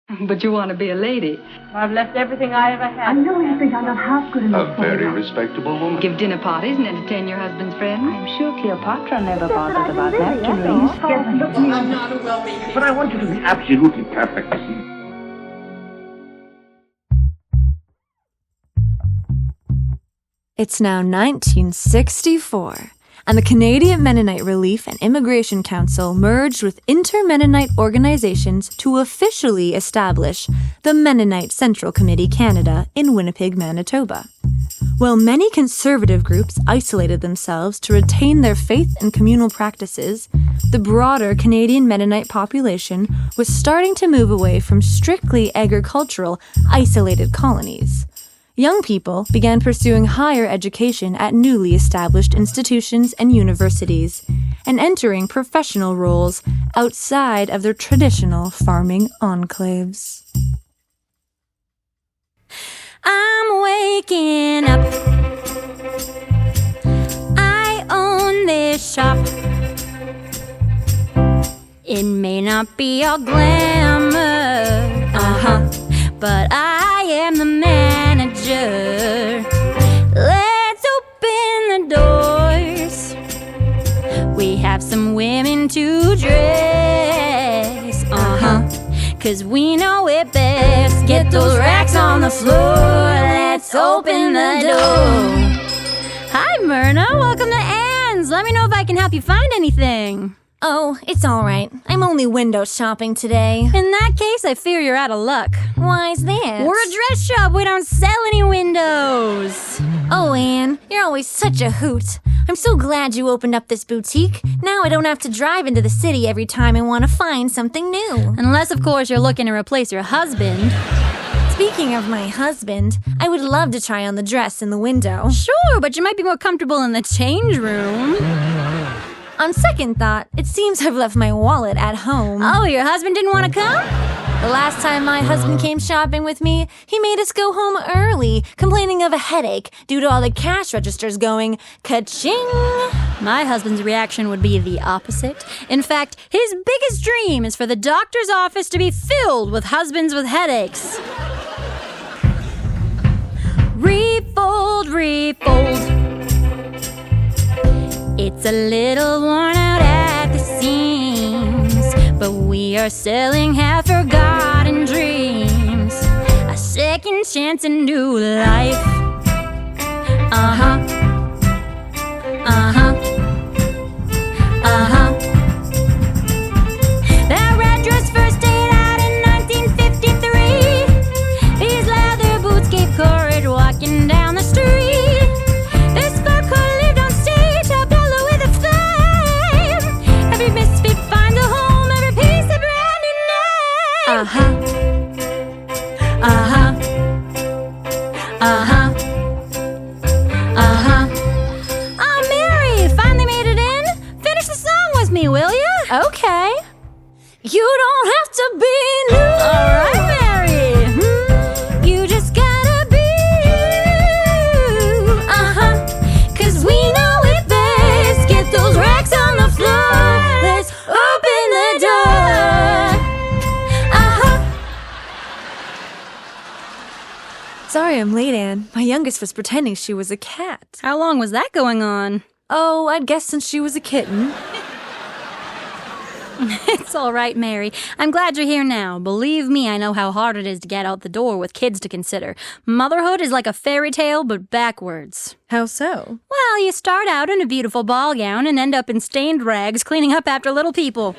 But you want to be a lady. I've left everything I ever had. I know you think I'm not half good enough for you. A very respectable woman. Give dinner parties and entertain your husband's friends. I'm sure Cleopatra never bothered about napkin rings. I'm not a well-behaved. But I want you to be absolutely perfect. It's now 1964, and the Canadian Mennonite Relief and Immigration Council merged with inter-Mennonite organizations to officially establish the Mennonite Central Committee Canada in Winnipeg, Manitoba. While many conservative groups isolated themselves to retain their faith and communal practices, the broader Canadian Mennonite population was starting to move away from strictly agricultural, isolated colonies. Young people began pursuing higher education at newly established institutions and universities, and entering professional roles outside of their traditional farming enclaves. I'm waking up. I own this shop. It may not be all glamour, but I am the manager. Let's open the doors. We have some women to dress, 'cause we know it best. Get those racks on the floor. Let's open the door. Hi, Merna. Welcome to Anne's. Let me know if I can help you find anything. Oh, it's all right. I'm only window shopping today. In that case, I fear you're out of luck. Why's that? We're a dress shop. We don't sell any windows. Oh, Anne, you're always such a hoot. I'm so glad you opened up this boutique. Now I don't have to drive into the city every time I want to find something new. Unless, of course, you're looking to replace your husband. Speaking of my husband, I would love to try on the dress in the window. Sure, but you might be more comfortable in the change room. On second thought, it seems I've left my wallet at home. Oh, your husband didn't want to come? The last time my husband came shopping with me, he made us go home early, complaining of a headache due to all the cash registers going ka-ching. My husband's reaction would be the opposite. In fact, his biggest dream is for the doctor's office to be filled with husbands with headaches. Refold, refold. It's a little worn out at the seams, but we are selling half-forgotten dreams. A second chance, a new life. That red dress first stayed out in 1953. These leather boots gave courage walking down the street. This fur coat lived on stage, a bellow with a flame. Every misfit finds a home, every piece a brand new name. Oh, Mary, finally made it in. Finish the song with me, will you? Okay. You don't have to be new. All right, Mary. You just gotta be you. 'Cause we know it best. Get those racks on the floor. Let's open the door. Sorry I'm late, Anne. My youngest was pretending she was a cat. How long was that going on? Oh, I'd guess since she was a kitten. It's all right, Mary. I'm glad you're here now. Believe me, I know how hard it is to get out the door with kids to consider. Motherhood is like a fairy tale, but backwards. How so? Well, you start out in a beautiful ball gown and end up in stained rags cleaning up after little people.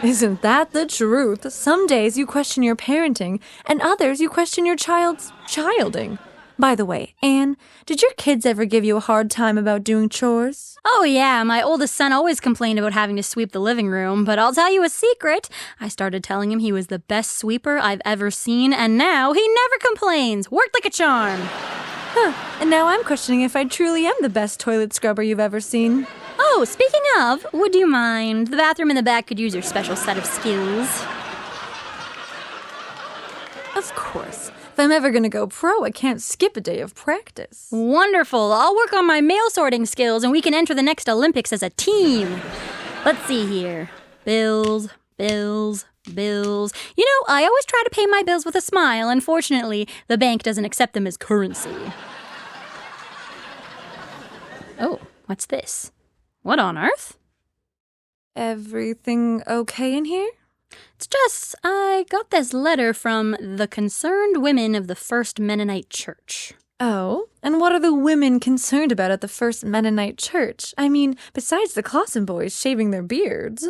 Isn't that the truth? Some days you question your parenting, and others you question your child's childing. By the way, Anne, did your kids ever give you a hard time about doing chores? Oh yeah, my oldest son always complained about having to sweep the living room, but I'll tell you a secret. I started telling him he was the best sweeper I've ever seen, and now he never complains. Worked like a charm. And now I'm questioning if I truly am the best toilet scrubber you've ever seen. Oh, speaking of, would you mind? The bathroom in the back could use your special set of skills. Of course. If I'm ever going to go pro, I can't skip a day of practice. Wonderful. I'll work on my mail sorting skills and we can enter the next Olympics as a team. Let's see here. Bills, bills, Bills. You know, I always try to pay my bills with a smile. Unfortunately, the bank doesn't accept them as currency. Oh, what's this? What on earth? Everything okay in here? It's just, I got this letter from the concerned women of the First Mennonite Church. Oh, and what are the women concerned about at the First Mennonite Church? I mean, besides the Clausen boys shaving their beards.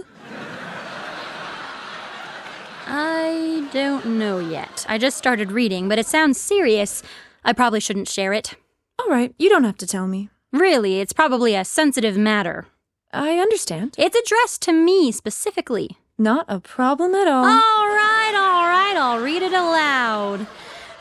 I don't know yet. I just started reading, but it sounds serious. I probably shouldn't share it. All right, you don't have to tell me. Really, it's probably a sensitive matter. I understand. It's addressed to me specifically. Not a problem at all. All right, I'll read it aloud.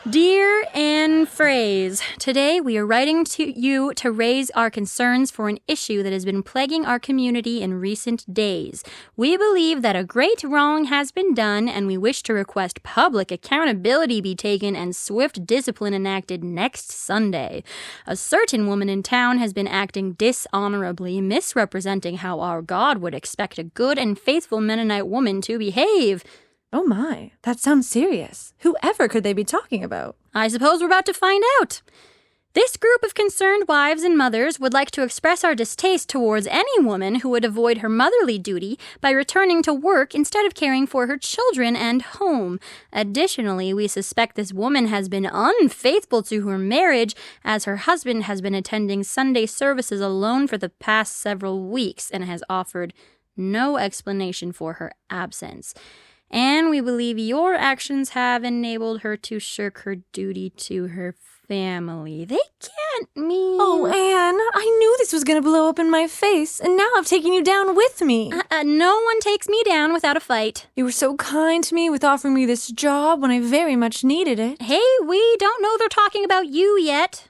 Dear Anne Froese, today we are writing to you to raise our concerns for an issue that has been plaguing our community in recent days. We believe that a great wrong has been done, and we wish to request public accountability be taken and swift discipline enacted next Sunday. A certain woman in town has been acting dishonorably, misrepresenting how our God would expect a good and faithful Mennonite woman to behave. Oh my, that sounds serious. Whoever could they be talking about? I suppose we're about to find out. This group of concerned wives and mothers would like to express our distaste towards any woman who would avoid her motherly duty by returning to work instead of caring for her children and home. Additionally, we suspect this woman has been unfaithful to her marriage, as her husband has been attending Sunday services alone for the past several weeks and has offered no explanation for her absence. And we believe your actions have enabled her to shirk her duty to her family. They can't mean... Oh, Anne, I knew this was going to blow up in my face, and now I've taken you down with me. No one takes me down without a fight. You were so kind to me with offering me this job when I very much needed it. Hey, we don't know they're talking about you yet.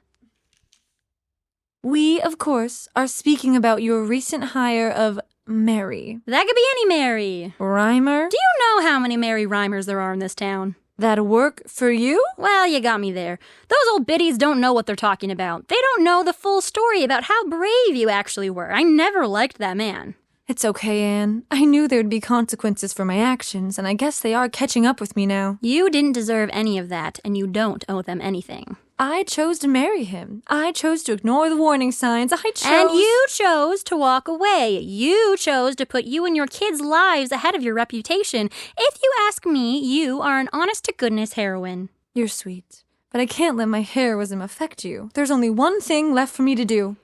We, of course, are speaking about your recent hire of Mary. That could be any Mary. Rhymer? Do you know how many Mary Rhymers there are in this town? That work for you? Well, you got me there. Those old biddies don't know what they're talking about. They don't know the full story about how brave you actually were. I never liked that man. It's okay, Anne. I knew there'd be consequences for my actions, and I guess they are catching up with me now. You didn't deserve any of that, and you don't owe them anything. I chose to marry him. I chose to ignore the warning signs. And you chose to walk away. You chose to put you and your kids' lives ahead of your reputation. If you ask me, you are an honest-to-goodness heroine. You're sweet, but I can't let my heroism affect you. There's only one thing left for me to do.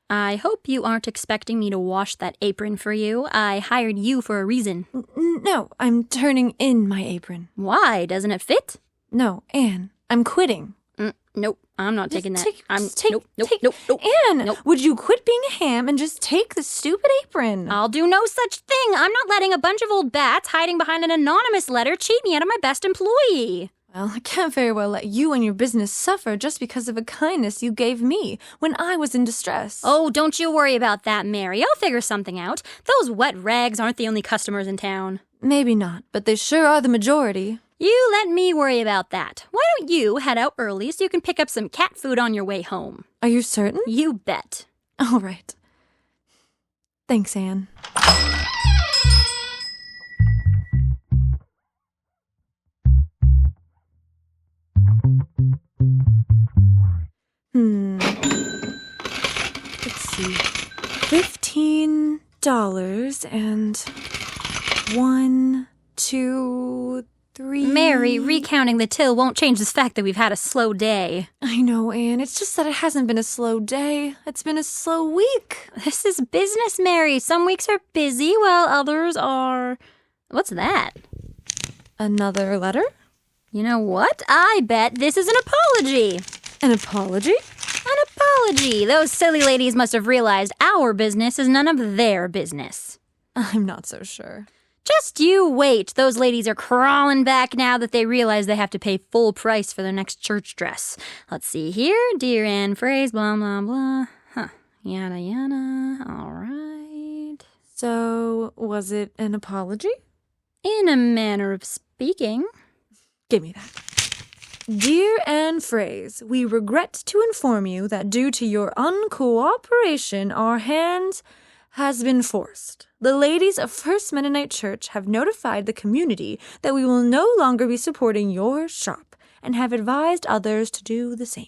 I hope you aren't expecting me to wash that apron for you. I hired you for a reason. No, I'm turning in my apron. Why? Doesn't it fit? No, Anne, I'm quitting. Nope, I'm not taking that. Nope. Anne, would you quit being a ham and just take the stupid apron? I'll do no such thing. I'm not letting a bunch of old bats hiding behind an anonymous letter cheat me out of my best employee. Well, I can't very well let you and your business suffer just because of a kindness you gave me when I was in distress. Oh, don't you worry about that, Mary. I'll figure something out. Those wet rags aren't the only customers in town. Maybe not, but they sure are the majority. You let me worry about that. Why don't you head out early so you can pick up some cat food on your way home? Are you certain? You bet. All right. Thanks, Anne. Let's see. $15 and 1, 2, 3. Mary, recounting the till won't change the fact that we've had a slow day. I know, Anne. It's just that it hasn't been a slow day. It's been a slow week. This is business, Mary. Some weeks are busy while others are... What's that? Another letter? You know what? I bet this is an apology. An apology? An apology. Those silly ladies must have realized our business is none of their business. I'm not so sure. Just you wait. Those ladies are crawling back now that they realize they have to pay full price for their next church dress. Let's see here. Dear Anne Froese, blah, blah, blah. Huh. Yada, yada. All right. So, was it an apology? In a manner of speaking. Give me that. Dear Anne Froese, we regret to inform you that due to your uncooperation, our hands has been forced. The ladies of First Mennonite Church have notified the community that we will no longer be supporting your shop and have advised others to do the same.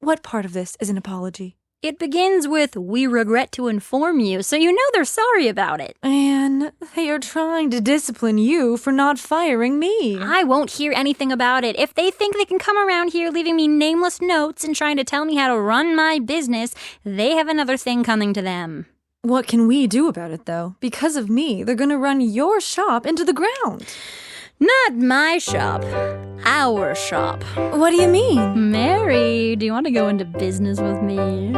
What part of this is an apology? It begins with, "We regret to inform you," so you know they're sorry about it. And they are trying to discipline you for not firing me. I won't hear anything about it. If they think they can come around here leaving me nameless notes and trying to tell me how to run my business, they have another thing coming to them. What can we do about it, though? Because of me, they're going to run your shop into the ground. Not my shop. Our shop. What do you mean? Mary, do you want to go into business with me?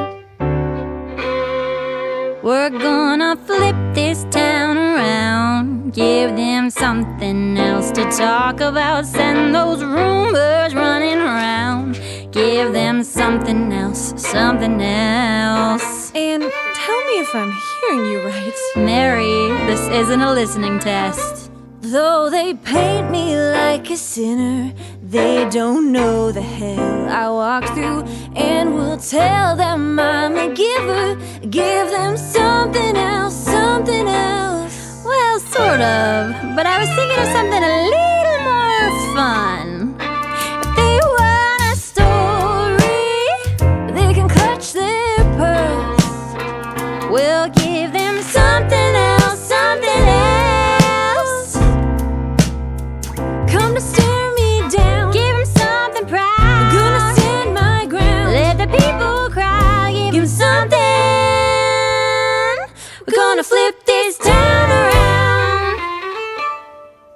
We're gonna flip this town around, give them something else to talk about, send those rumors running around, give them something else, something else. And tell me if I'm hearing you right. Mary, this isn't a listening test. Though they paint me like a sinner, they don't know the hell I walk through, and will tell them I'm a giver. Give them something else, something else. Well, sort of, but I was thinking of something a little more fun. If they want a story, they can clutch their purse. we'll give them something else, something else. Come to stare me down. Give them something proud. I'm gonna stand my ground. Let the people cry. Give them something. We're gonna flip this town around.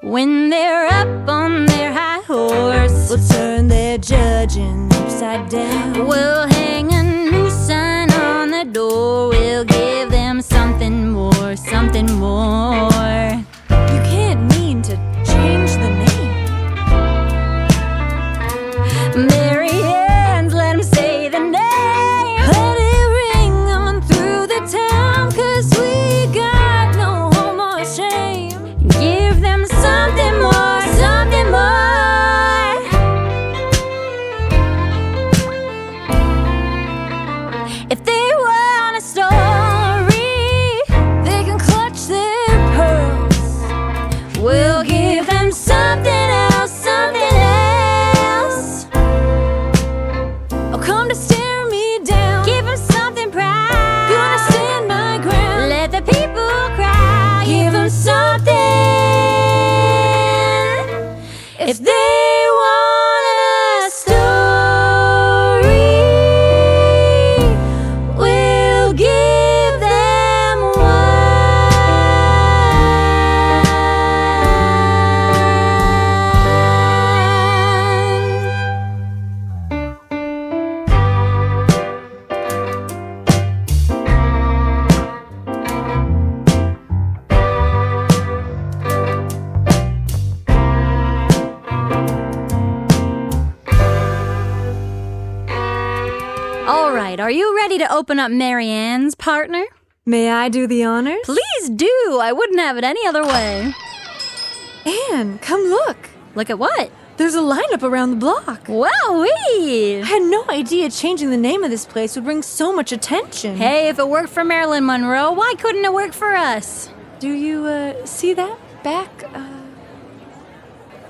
When they're up on their high horse, We'll turn their judging upside down. we'll hang a new sign on the door. We'll give them something more, something more. You can't mean to change the name. Mary Ann's, let him say the name. Let it ring on through the town, 'cause we got no home or shame. Give them something more, something more. If they want a story, They can clutch their pearls. we'll give them something else, something else. Oh, come to stare me down. Give them something proud. Gonna stand my ground. Let the people cry. Give them something. If they want a story, we'll give them All right, are you ready to open up Mary Ann's, partner? May I do the honors? Please do. I wouldn't have it any other way. Anne, come look. Look at what? There's a lineup around the block. Wowee! I had no idea changing the name of this place would bring so much attention. Hey, if it worked for Marilyn Monroe, why couldn't it work for us? Do you, see that? Back,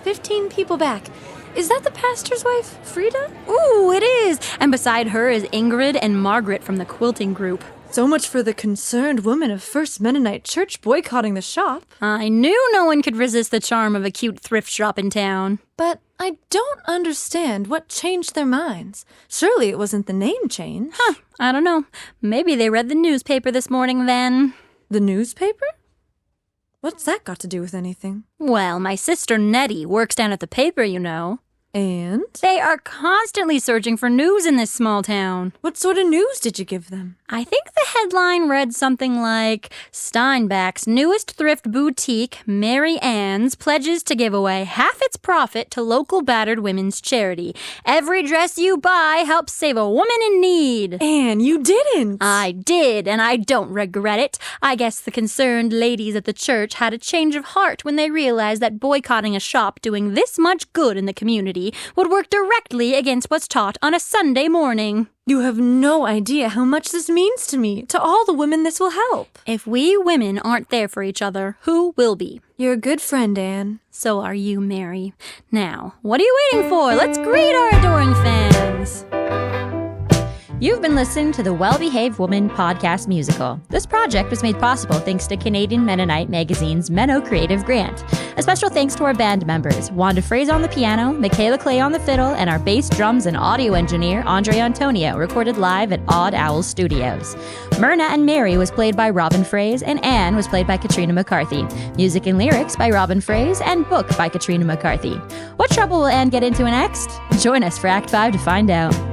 15 people back. Is that the pastor's wife, Frida? Ooh, it is. And beside her is Ingrid and Margaret from the quilting group. So much for the concerned woman of First Mennonite Church boycotting the shop. I knew no one could resist the charm of a cute thrift shop in town. But I don't understand what changed their minds. Surely it wasn't the name change. Huh, I don't know. Maybe they read the newspaper this morning then. The newspaper? What's that got to do with anything? Well, my sister Nettie works down at the paper, you know. And? They are constantly searching for news in this small town. What sort of news did you give them? I think the headline read something like, Steinbach's newest thrift boutique, Mary Ann's, pledges to give away half its profit to local battered women's charity. Every dress you buy helps save a woman in need. Anne, you didn't. I did, and I don't regret it. I guess the concerned ladies at the church had a change of heart when they realized that boycotting a shop doing this much good in the community society would work directly against what's taught on a Sunday morning. You have no idea how much this means to me, to all the women this will help. If we women aren't there for each other, who will be? You're a good friend, Anne. So are you, Mary. Now, what are you waiting for? Let's greet our adoring fans. You've been listening to the Well-Behaved Woman podcast musical. This project was made possible thanks to Canadian Mennonite Magazine's Menno Creative Grant. A special thanks to our band members, Wanda Froese on the piano, Mikayla Clay on the fiddle, and our bass, drums, and audio engineer, Andre Antonio, recorded live at Odd Owl Studios. Merna and Mary was played by Robyn Froese, and Anne was played by Katrina McCarthy. Music and lyrics by Robyn Froese, and book by Katrina McCarthy. What trouble will Anne get into next? Join us for Act 5 to find out.